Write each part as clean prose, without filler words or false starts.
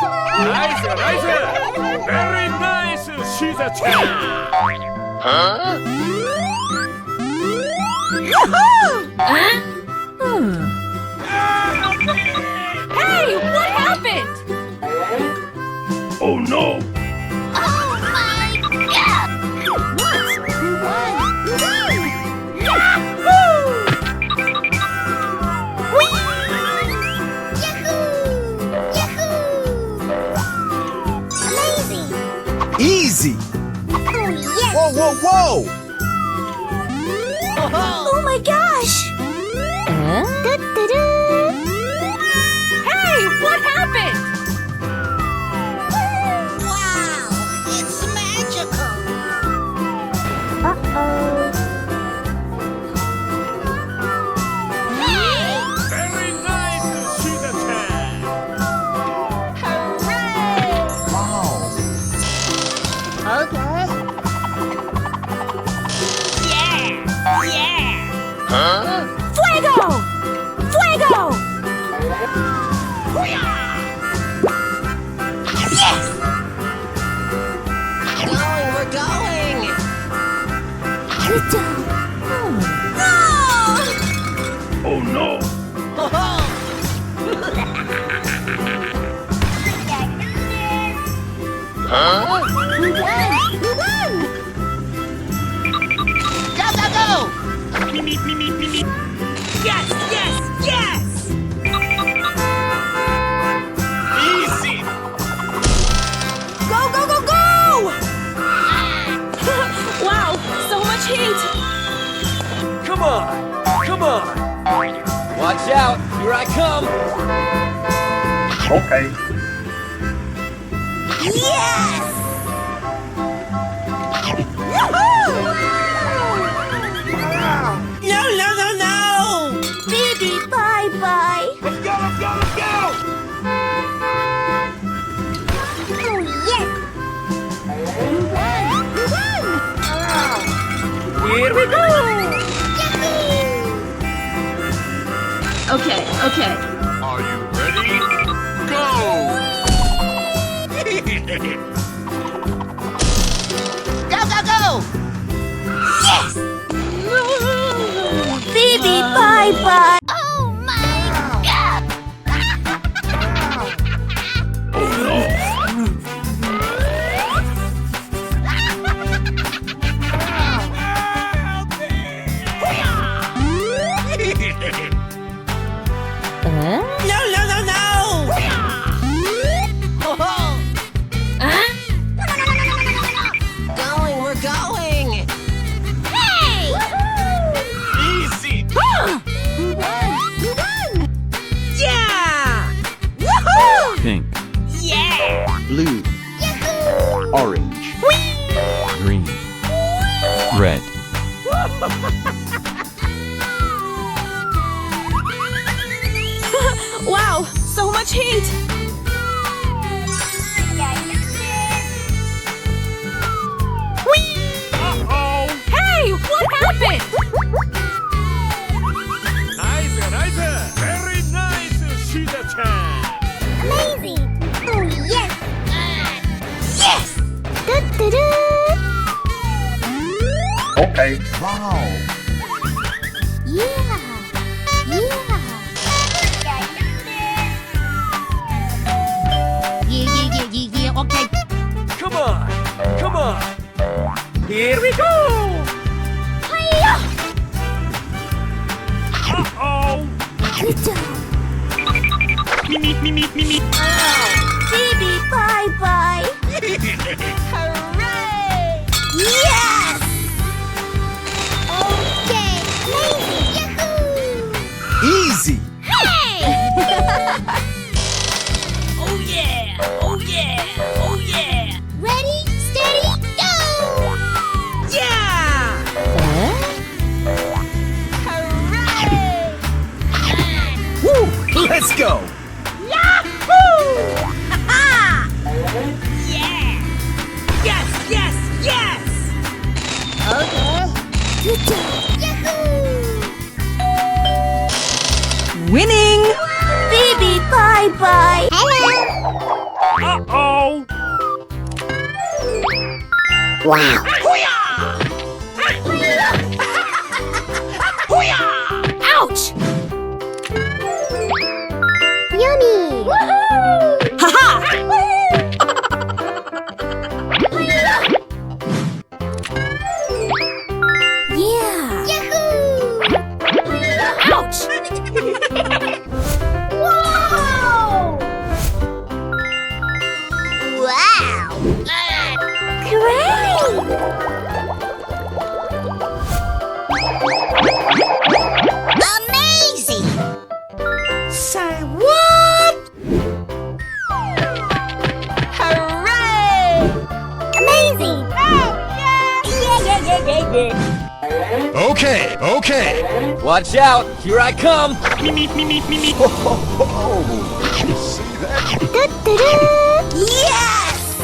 나이스 나이스. Very nice. She's a champ. Hey, what happened? Oh no. Oh my God! What? Who won? Yahoo! Whee! Yahoo! Yahoo! Amazing! Easy! Oh yes! Whoa, whoa, whoa! Oh my gosh! Da-da-da. Hey, what happened? Wow! It's magical! Uh-oh! Hey! Very nice. She's a champ. Hooray! Wow! Okay. Yeah! Fuego! Fuego! Yes! We're going! Good job. Oh no. We won! We won! Go, go, go! Yes, yes, yes! Easy. Go, go, go, go! Wow, so much heat! Come on. Come on. Watch out! Here I come! Okay. Yes! No, no, no, no! Baby, bye-bye! Let's go. Let's go. Let's go. Oh, yes! We won! We won! Here we go. Yahoo! Okay, okay. Are you ready? Go. Go, go, go! Yes! Baby, bye-bye! Oh my God! Oh no. No, no, no, no! Going, we're going! Hey! Easy. We won! We won! Yeah! Pink, Yeah! blue, Yahoo! orange, green, red. Wow, so much heat! Uh-oh. Hey, what happened? Nice. Nice. Very nice. She's a champ. Amazing! Oh yes! Yes! Da-da-da! Okay. Wow! Yeah! Yeah! Yeah, okay. Come on. Come on. Here we go. Hiya! Uh-oh. Good job! Me. Baby, bye-bye! Hooray! Yes! Okay, amazing! Yahoo! Easy! Hey! Oh yeah! Oh yeah! Oh yeah! Ready, steady, go! Yeah! Hooray! Woo! Let's go! Yahoo! Yeah! Yes, yes, yes! Okay. Good job! Yahoo! Winning! Baby, bye! Wow. Ouch! Yummy! Haha! Yeah! Yahoo! Ouch! Whoa! Wow! Great! Amazing! Say what? Hooray! Amazing! Okay, okay. Watch out! Here I come! Yes!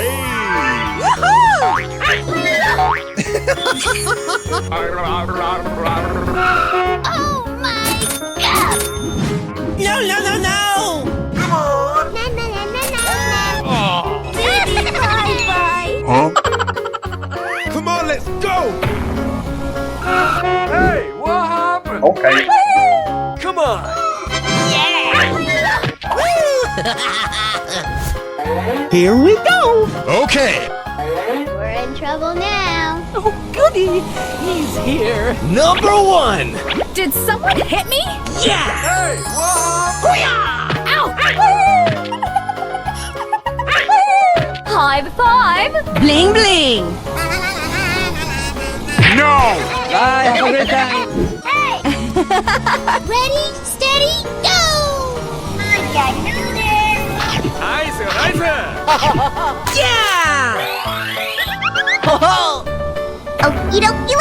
Oh my god! No, no, no, no! Na na na na na na. Baby, bye bye. Come on, let's go. Hey, what happened? Okay. Come on. Here we go! Okay. We're in trouble now. Oh, goody! He's here! Number one! Did someone hit me? Yeah! Hey, what happened? High five! Bling, bling! No. Bye, have a good time! Ready, steady, go! I know this. Nice, nice. Yeah! Ho ho! Okie dokie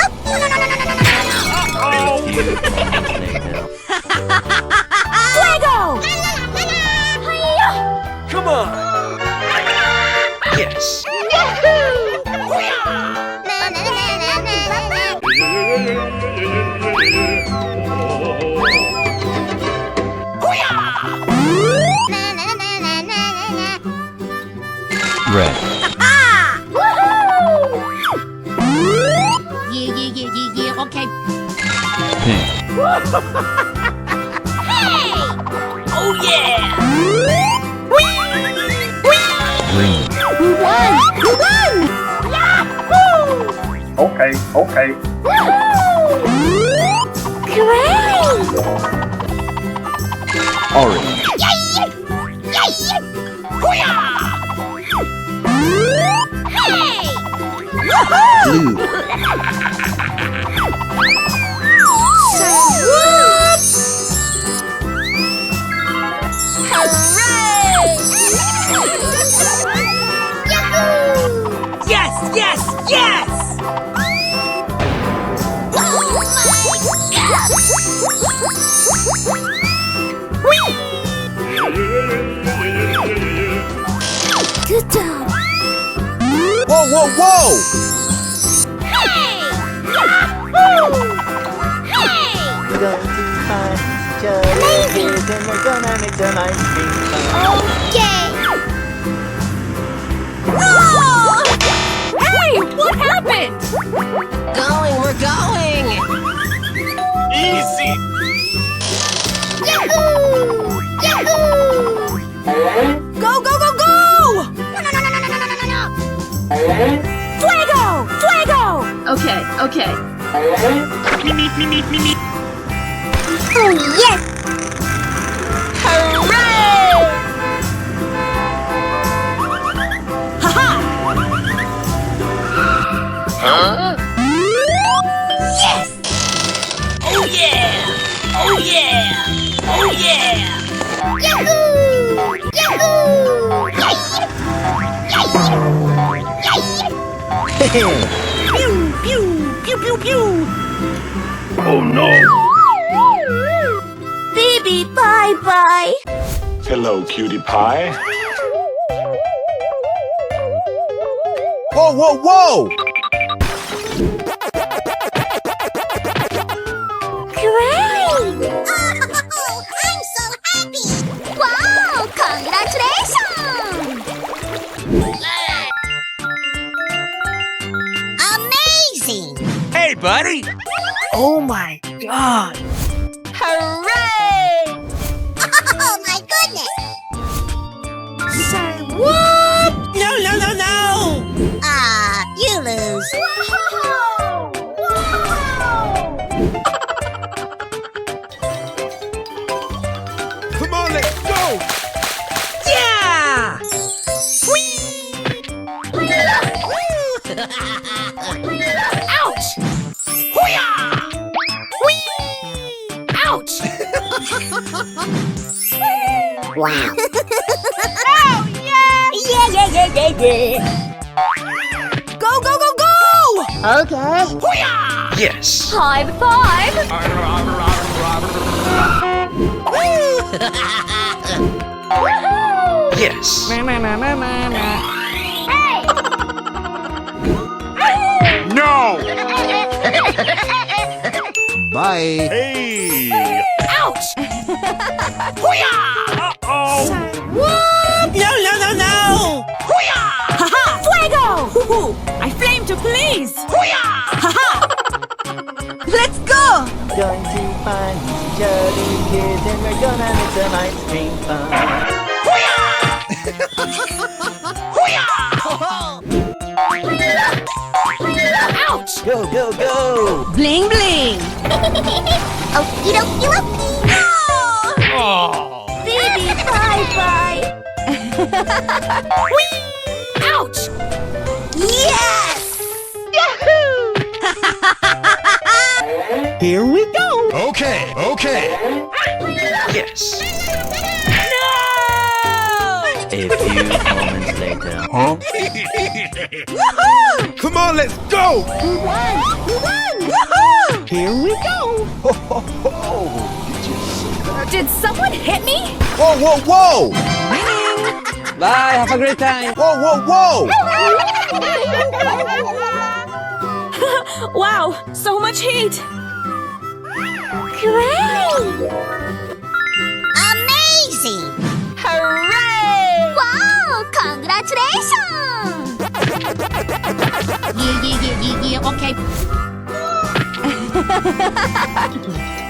Fuego! Come on. Yes. Red. Yeah, okay. Pink. Oh yeah! Green. Who won? Yahoo! Okay. Okay. Great! Orange. Hey! Blue. Yes, yes, yes! Good job! Whoa, whoa, whoa! Hey! Yahoo! Hey! Amazing! Okay! Whoa! Hey, what happened? Going, we're going! Easy. Yahoo! Yahoo! Go, go, go, go! No! Fuego! Fuego! Okay, okay. Oh, yes! Hooray! Haha! Yes! Oh yeah! Oh yeah! Oh yeah! Yahoo! Yahoo! Yay! Yay! Pew, pew, pew, pew, pew! Oh no. Baby, bye-bye! Hello, cutie pie. Whoa, whoa, whoa! Great! Oh, I'm so happy! Wow! Congratulations! buddy. Oh my god. Hooray! Oh my goodness! Say what? No, no, no, no. You lose. Come on, let's go! Yeah. Ouch! Hoo-yah! Whee! Ouch! Wow. Oh, yeah! Yeah. Go, go, go, go. Okay. Hoo-yah! Yes. High five. Yes. No. Bye. Hey. Ouch! Hoo-yah! Uh-oh. What? No, no, no, no. Hoo-yah! Haha. Fuego. Hoo-hoo. I flame to police. Hoo-yah! Haha. Let's go. Going to find these jolly kids and we're gonna make some ice cream fun. Ouch! Go, go, go! Bling, bling. Okie dokie dokie. Oh. Baby, bye. Ouch! Yes! Here we go! Okay. Yes. A few moments later. Huh? Come on, let's go! We won! Here we go! Did someone hit me? Whoa, whoa, whoa! Bye, have a great time! Whoa, whoa, whoa! Wow, so much heat. Great! Amazing! Hooray! Wow! Congratulations! Yeah, okay.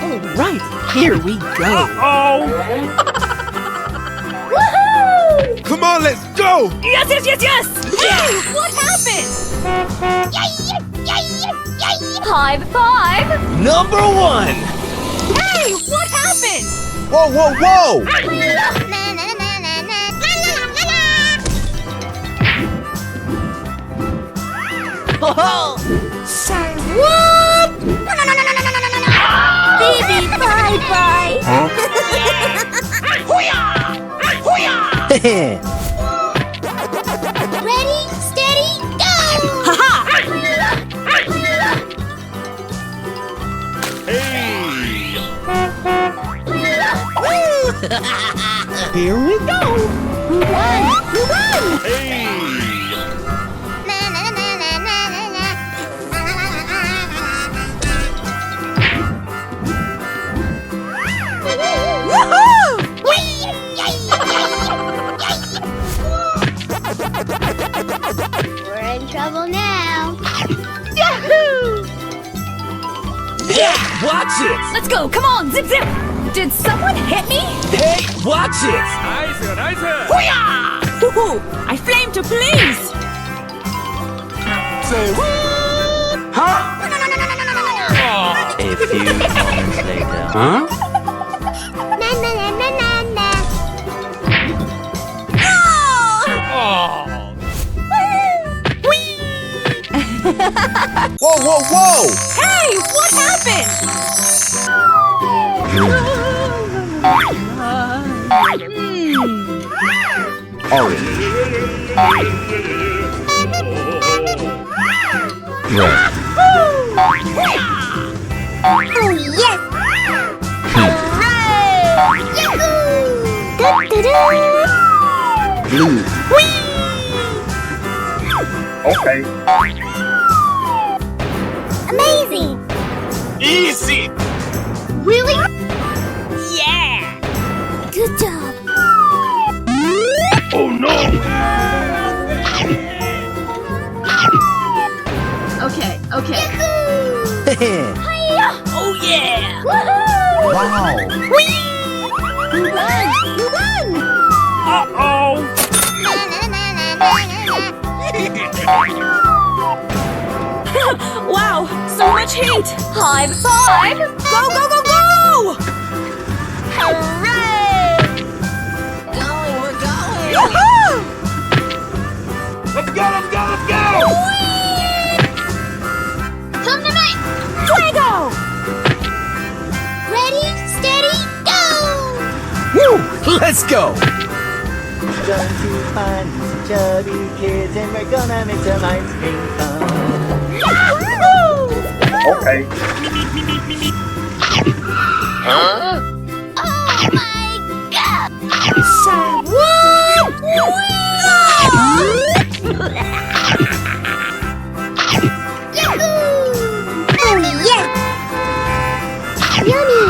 All right, here we go. Oh. Woohoo! Come on, let's go! Yes! Hey, what happened? High five! Number one! Hey, what happened? Whoa, whoa, whoa! Say what? Baby, bye. Huh? Ready, steady, go! Haha! Hey. Here we go! We won! Hey. We're in trouble now. Watch it! Let's go, come on, zip! Did someone hit me? Hey, watch it! Nice. Hoo-hoo! I flame to police! Say what? Huh? A few moments later. Huh? Na na na na na na. Oh. Whoa, whoa, whoa! Hey, what happened? Orange. Red. Oh yes! Hooray! Yahoo! Do-do-do. Blue. Okay. Amazing! Easy. Really? Yeah! Good job! Oh no. Okay. Yahoo! Oh yeah! Wow. Run! Uh-oh. Wow, so much heat! High five! Go, go, go, go! Hooray! Going, we're going! Yoo-hoo! Let's go, let's go, let's go! Come to me! Fuego! Ready, steady, go! Woo! Let's go. Going to find some chubby kids and we're gonna make some ice cream fun. Okay. Oh my god! Yahoo! Oh yeah! Yummy!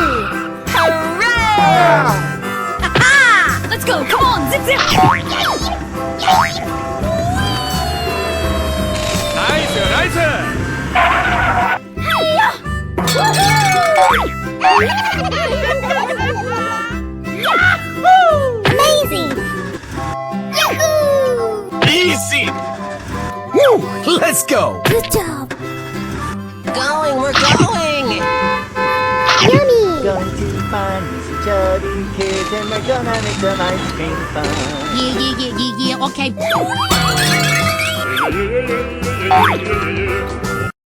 Hooray! Ha-ha! Let's go, come on, zip zip! 나이스, 나이스! Amazing! Yahoo! Easy! Woo! Let's go. Good job! Going, we're going! Yummy! Going to find some chubby kids and we're gonna make some ice cream fun. Yeah, okay.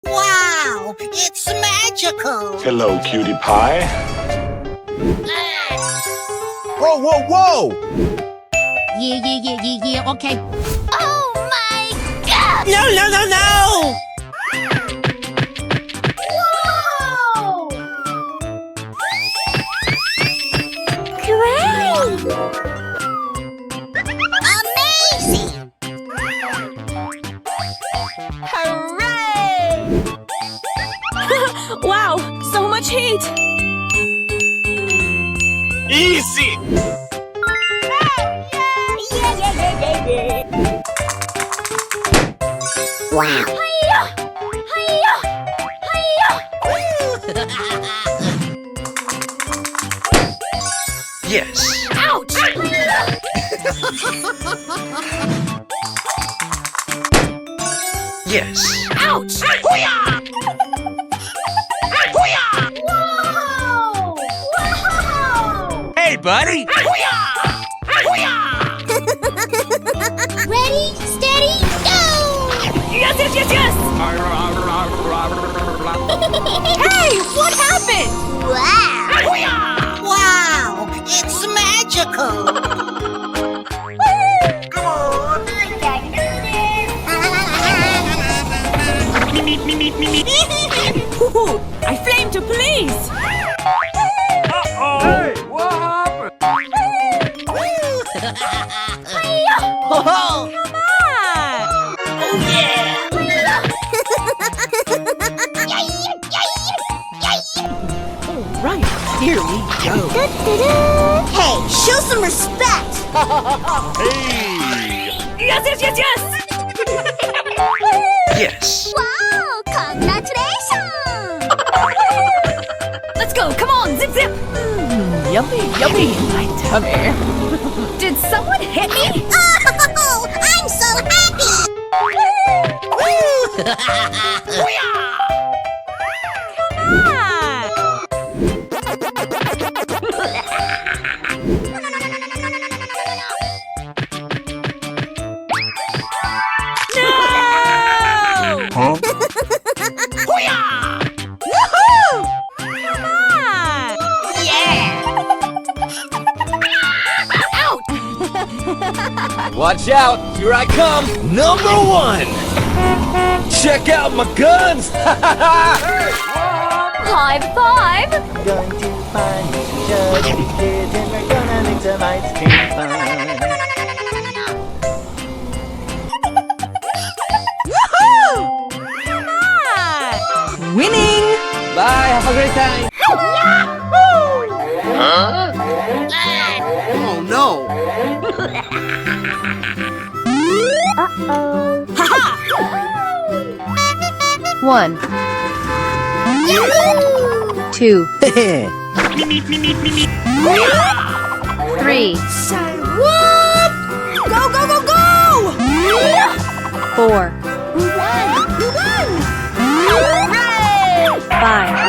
Wow, it's magical. Hello, cutie pie. Whoa, whoa, whoa! Yeah, okay. Oh my god! No, no, no, no! Whoa! Great! Amazing! Hooray! Wow, so much heat! Easy! Wow! Yes. Ouch! Yes. Ouch! Whoa! Hey, buddy! Ready, steady, go! Yes! Hey, what happened? Wow! Wow, it's magical. Come on! I can do this! Ooh, I flamed to police! Uh-oh! Hey, what happened? Come on! Oh yeah! Right, here we go. Hey, show some respect. Hey! Yes! Yes. Wow! Congratulations! Let's go, come on, zip zip! Yummy, yummy, my tummy. Did someone hit me? Oh! I'm so happy! Huh? Watch out! Here I come! Number one! Check out my guns! High five! Going to find some chubby kids and we're gonna make some ice cream fun. Winning! Bye, have a great time! Oh no! Uh-oh. Haha! One. Yahoo! 2, Heh. 3, Say what? Go, go, go, go! 4, We won! 5,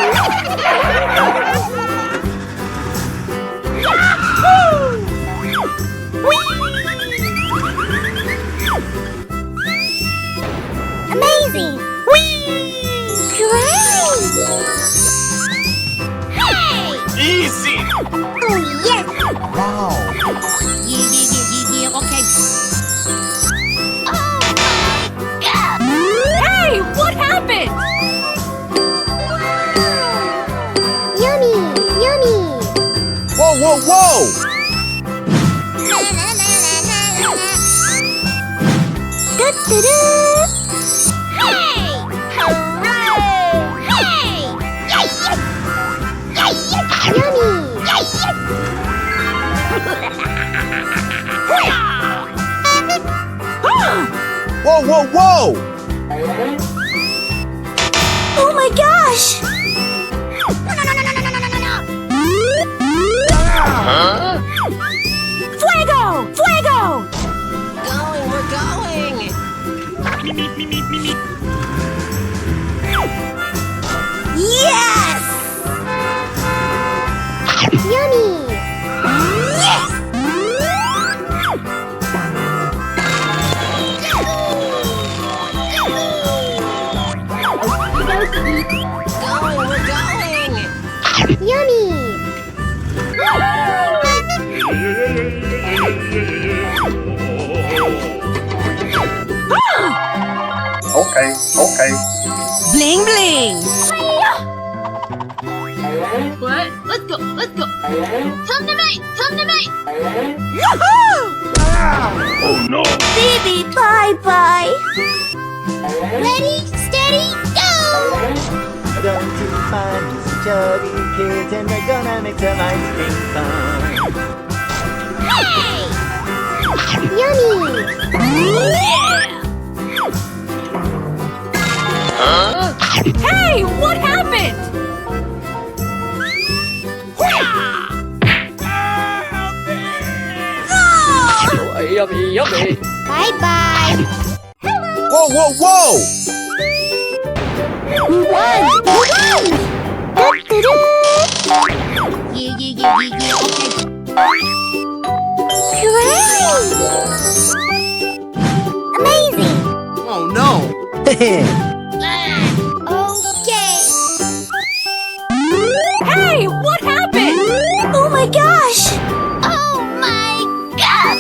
Amazing! Great! Hey! Easy! Oh, yes! Wow. Yeah, okay. Oh, my God! Hey, what happened? Yummy! Yummy! Whoa, whoa, whoa! Da-da-da! Hey! Hooray! Hey! Yummy! Whoa, whoa, whoa! Oh my gosh! Fuego! Fuego! Going, we're going. Yes! Yummy! Going, we're going. Yummy! Okay, okay. Bling bling! What? Let's go, let's go. Come to me, come to me. Woohoo! Oh no! Baby, bye-bye! Ready, steady, go! Going to find some chubby kids and we're gonna make some ice cream fun. Hey! Yummy! Hey, what happened? Oh, yummy, yummy. Bye-bye! Whoa, whoa, whoa! We won! We won! Da-da-da! Great! Amazing! Oh no! Heh. Okay! Hey, what happened? Oh my gosh! Oh my God!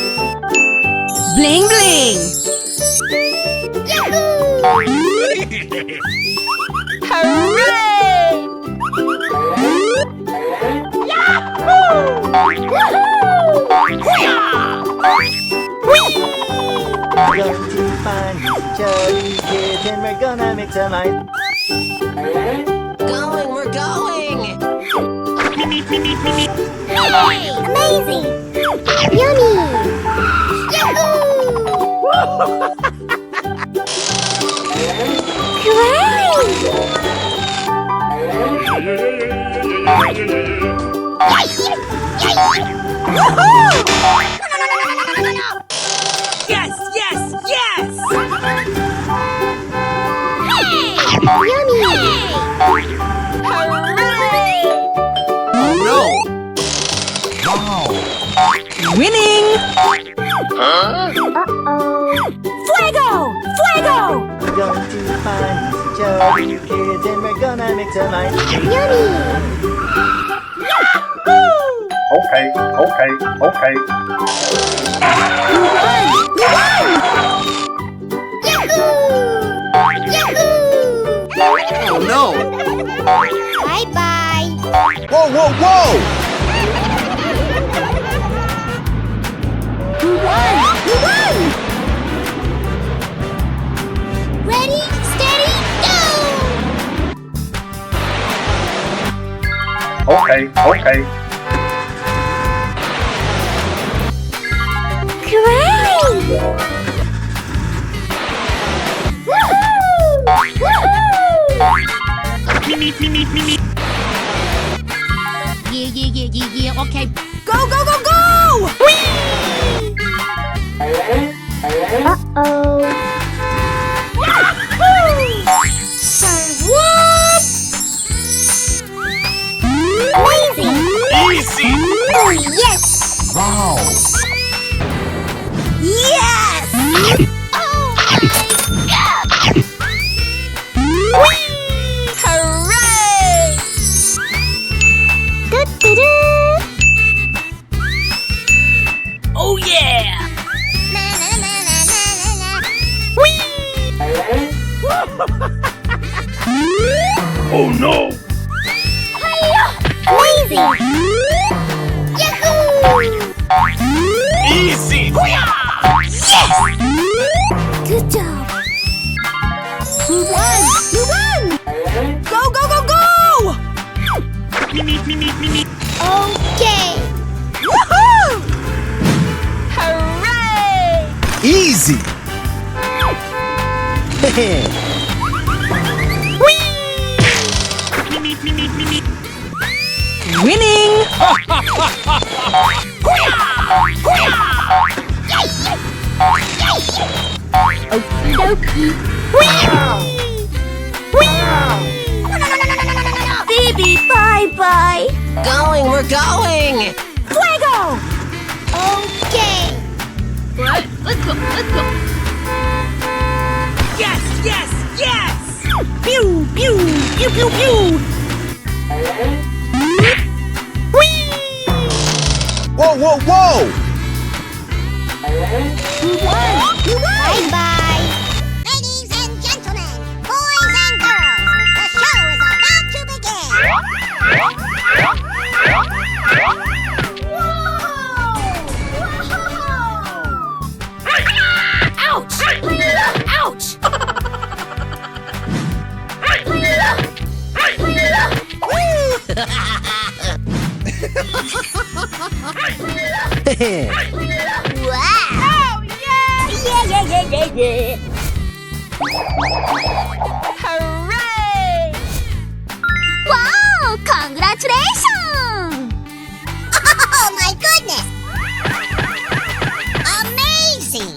Bling bling! Yahoo! Hooray! Going to find some chubby kids and we're gonna make some ice. Going, we're going. Hey! Amazing! Yummy! Yahoo! Yes, yes, yes! Hey! Yummy! Hooray! Oh no! Wow! Winning! Uh-oh! Fuego! Fuego! Going to find some chubby kids and we're gonna make some ice cream. Yummy! Okay, okay, okay. Yahoo! Yahoo! Oh no! Bye-bye! Whoa, whoa, whoa! We won! We won! Ready, steady, go! Okay, okay. Great! Woohoo! Woohoo! Yeah, okay. Go, go, go, go! Uh-oh. What? Amazing! Easy. Oh, yes! Wow. Yes! Oh, my God! Hooray! Do-do-do. Oh, yeah! Na, na, na, na, na, na, na. Oh no. Amazing! Yahoo! Easy. Good job! We won! We won! Go, go, go, go! Okay! Woohoo! Hooray! Easy. Winning! Okie dokie! Phoebe, bye-bye! Going, we're going! Fuego! Okay! What? Let's go. Let's go. Yes, yes, yes! Pew, pew, pew, pew, pew! Whoa, whoa, whoa! We won! We won! Bye-bye! Ladies and gentlemen, boys and girls, the show is about to begin! Ouch! Ouch! Wow! Yeah! Hooray! Wow! Congratulations! Oh my goodness! Amazing!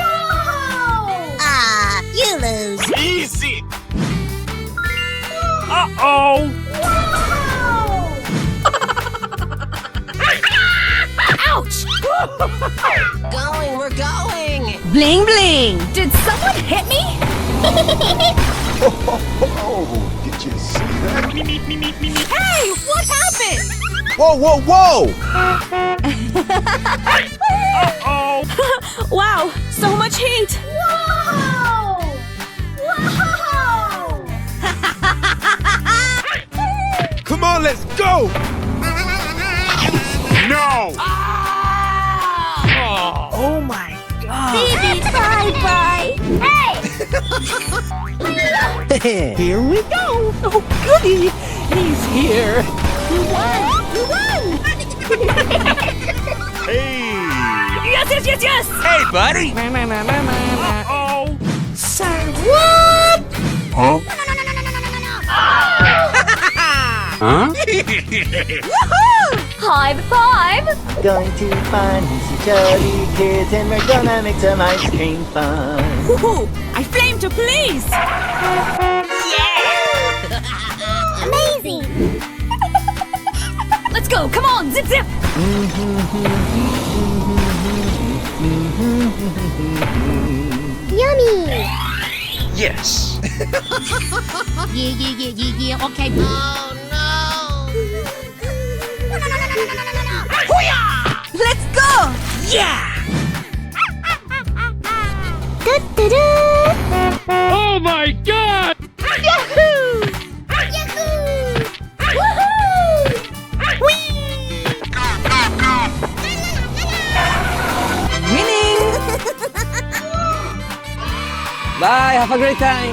Whoa! You lose. Easy. Uh-oh. Ouch! Going, we're going! Bling, bling! Did someone hit me? Oh, did you see that? Hey, what happened? Whoa, whoa, whoa! Uh-oh. Wow, so much heat! Whoa! Whoa! Come on, let's go. No. Oh my god! Baby, bye-bye! Hey! Here we go! Oh goody! He's here! We won! Hey. Yes, yes, yes, yes! Hey, buddy. Uh-oh. Sir, what? Huh? Huh? Woohoo! High five! Going to find some chubby kids and we're gonna make some ice cream fun. Woohoo! I flame to police! Amazing! Let's go! Come on! Zip zip! Yummy! Yes. Yeah, okay. Oh no! Let's go! Yeah! Oh my God! Yahoo! Yahoo! Woohoo! Winning! Bye, have a great time!